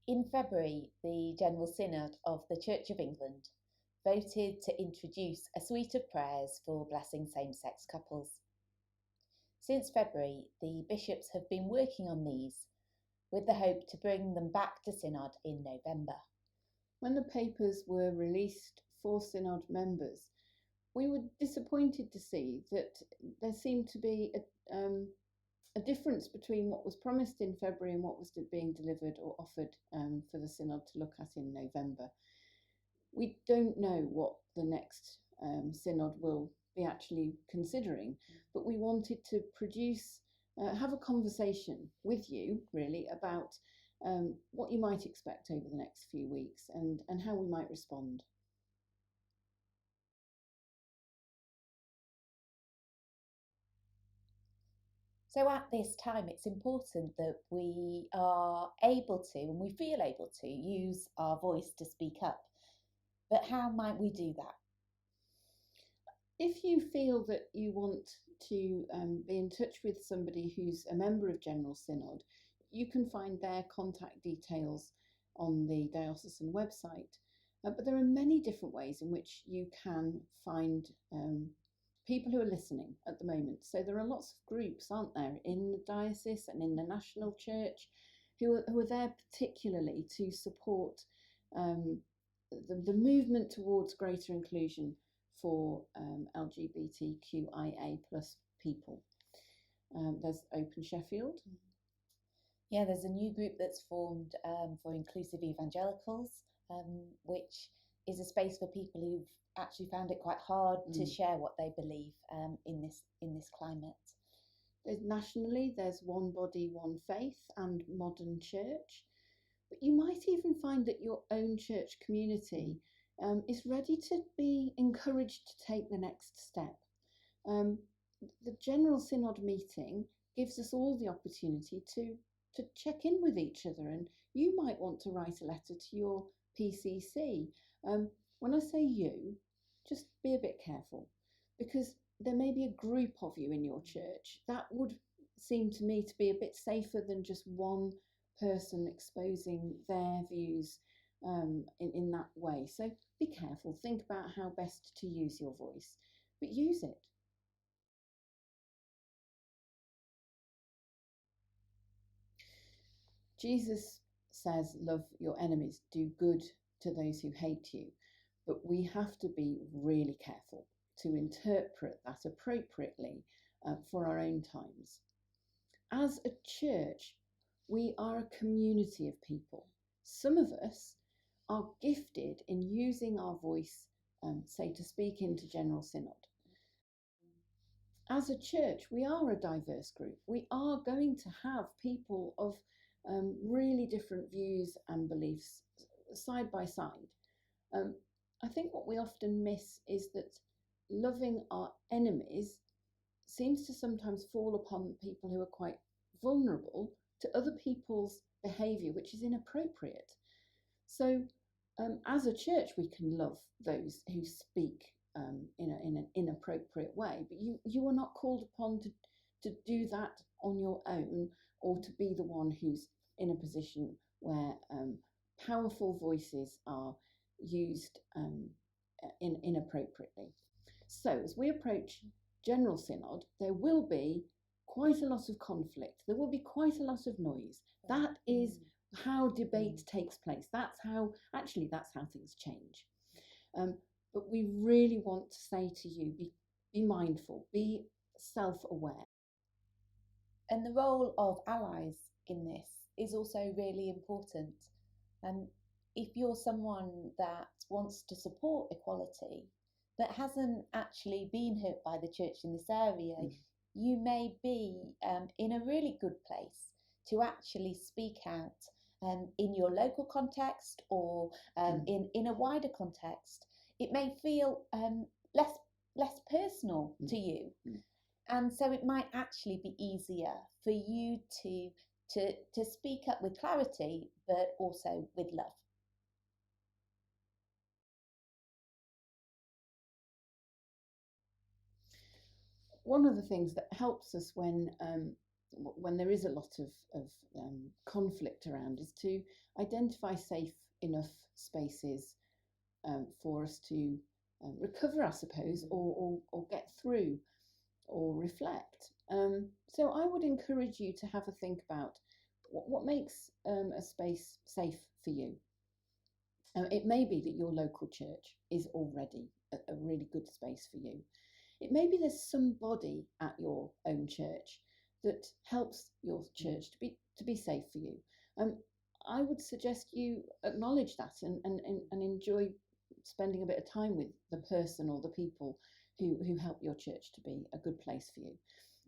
In February, the General Synod of the Church of England voted to introduce a suite of prayers for blessing same-sex couples. Since February, the bishops have been working on these with the hope to bring them back to Synod in November. When the papers were released for Synod members, we were disappointed to see that there seemed to be a difference between what was promised in February and what was being delivered or offered for the Synod to look at in November. We don't know what the next Synod will be actually considering, but we wanted to have a conversation with you really about what you might expect over the next few weeks and how we might respond. So at this time, it's important that we are able to, and we feel able to, use our voice to speak up. But how might we do that? If you feel that you want to be in touch with somebody who's a member of General Synod, you can find their contact details on the diocesan website. But there are many different ways in which you can find people who are listening at the moment. So there are lots of groups, aren't there, in the diocese and in the national church who are there particularly to support the movement towards greater inclusion for LGBTQIA plus people. There's Open Sheffield. Yeah, there's a new group that's formed for inclusive evangelicals, which is a space for people who've actually found it quite hard to share what they believe in this climate. Nationally, there's One Body, One Faith and Modern Church. But you might even find that your own church community is ready to be encouraged to take the next step. The General Synod meeting gives us all the opportunity to check in with each other, and you might want to write a letter to your PCC. When I say you, just be a bit careful, because there may be a group of you in your church. That would seem to me to be a bit safer than just one person exposing their views in that way. So be careful, think about how best to use your voice, but use it. Jesus says, love your enemies, do good to those who hate you. But we have to be really careful to interpret that appropriately for our own times. As a church, we are a community of people. Some of us are gifted in using our voice, say, to speak into General Synod. As a church, we are a diverse group. We are going to have people of really different views and beliefs side by side. I think what we often miss is that loving our enemies seems to sometimes fall upon people who are quite vulnerable to other people's behaviour, which is inappropriate. So as a church, we can love those who speak in an inappropriate way, but you are not called upon to do that on your own, or to be the one who's in a position where powerful voices are used inappropriately. So as we approach General Synod, there will be quite a lot of conflict. There will be quite a lot of noise. That is how debate takes place. That's how things change. But we really want to say to you, be mindful, be self-aware. And the role of allies in this is also really important. And if you're someone that wants to support equality, but hasn't actually been hurt by the church in this area, you may be in a really good place to actually speak out in your local context or in a wider context. It may feel less personal to you. And so it might actually be easier for you to speak up with clarity, but also with love. One of the things that helps us when when there is a lot of conflict around, is to identify safe enough spaces for us to recover, I suppose, or get through or reflect. So I would encourage you to have a think about what makes a space safe for you. It may be that your local church is already a really good space for you. It may be there's somebody at your own church that helps your church to be safe for you. I would suggest you acknowledge that and enjoy spending a bit of time with the person or the people who help your church to be a good place for you.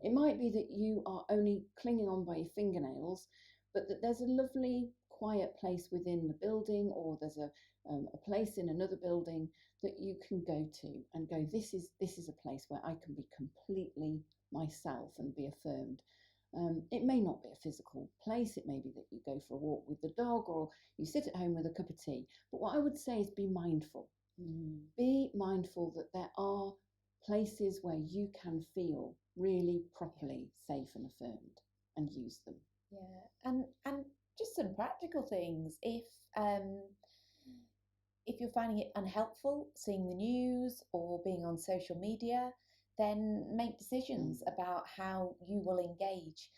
It might be that you are only clinging on by your fingernails, but that there's a lovely quiet place within the building, or there's a place in another building that you can go to and go, this is a place where I can be completely myself and be affirmed. It may not be a physical place. It may be that you go for a walk with the dog, or you sit at home with a cup of tea. But what I would say is be mindful. Be mindful that there are places where you can feel really properly safe and affirmed, and use them. Yeah, and just some practical things. If you're finding it unhelpful seeing the news or being on social media, then make decisions about how you will engage.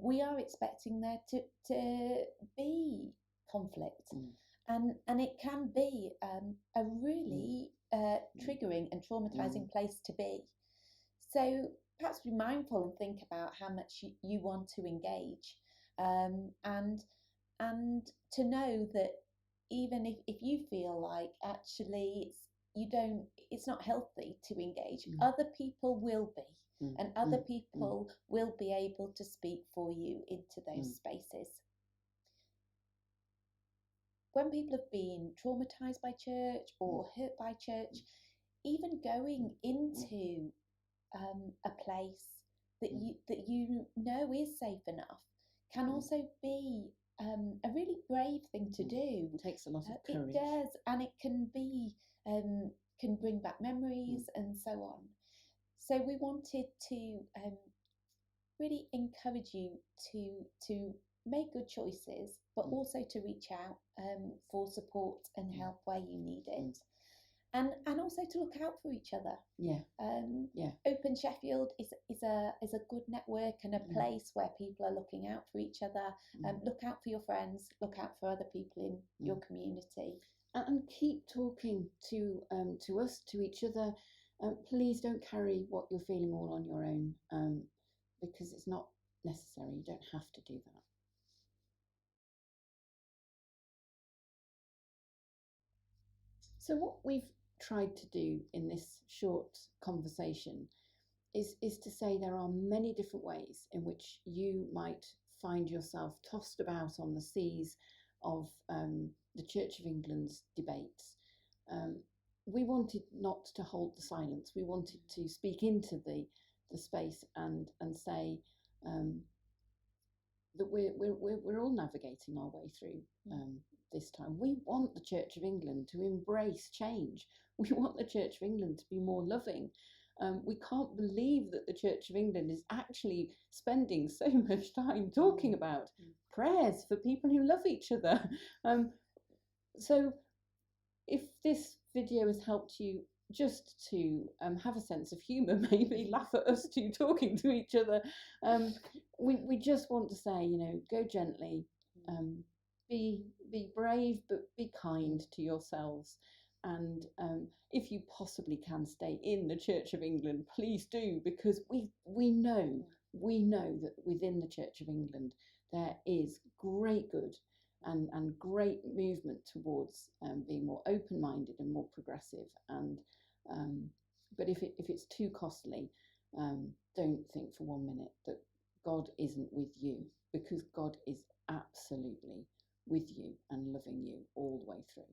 We are expecting there to be conflict, and it can be a really triggering and traumatizing place to be. So perhaps be mindful and think about how much you want to engage, and to know that even if you feel like actually it's not healthy to engage, other people will be, and other people will be able to speak for you into those spaces. When people have been traumatized by church or hurt by church, even going into a place that you know is safe enough can also be a really brave thing to do. It takes a lot of courage. It does, and it can be can bring back memories and so on. So we wanted to really encourage you to make good choices, but also to reach out for support and help where you need it. And also to look out for each other. Open Sheffield is a good network and a place where people are looking out for each other. Look out for your friends. Look out for other people in your community. And keep talking to us, to each other. Please don't carry what you're feeling all on your own, because it's not necessary. You don't have to do that. So what we've tried to do in this short conversation is to say there are many different ways in which you might find yourself tossed about on the seas of the Church of England's debates. We wanted not to hold the silence. We wanted to speak into the space and say that we're all navigating our way through this time. We want the Church of England to embrace change. We want the Church of England to be more loving. We can't believe that the Church of England is actually spending so much time talking about prayers for people who love each other. So if this video has helped you just to have a sense of humour, maybe laugh at us two talking to each other, we just want to say, go gently, be brave, but be kind to yourselves. And if you possibly can stay in the Church of England, please do, because we know that within the Church of England there is great good and great movement towards being more open-minded and more progressive. And but if it's too costly, don't think for 1 minute that God isn't with you, because God is absolutely with you and loving you all the way through.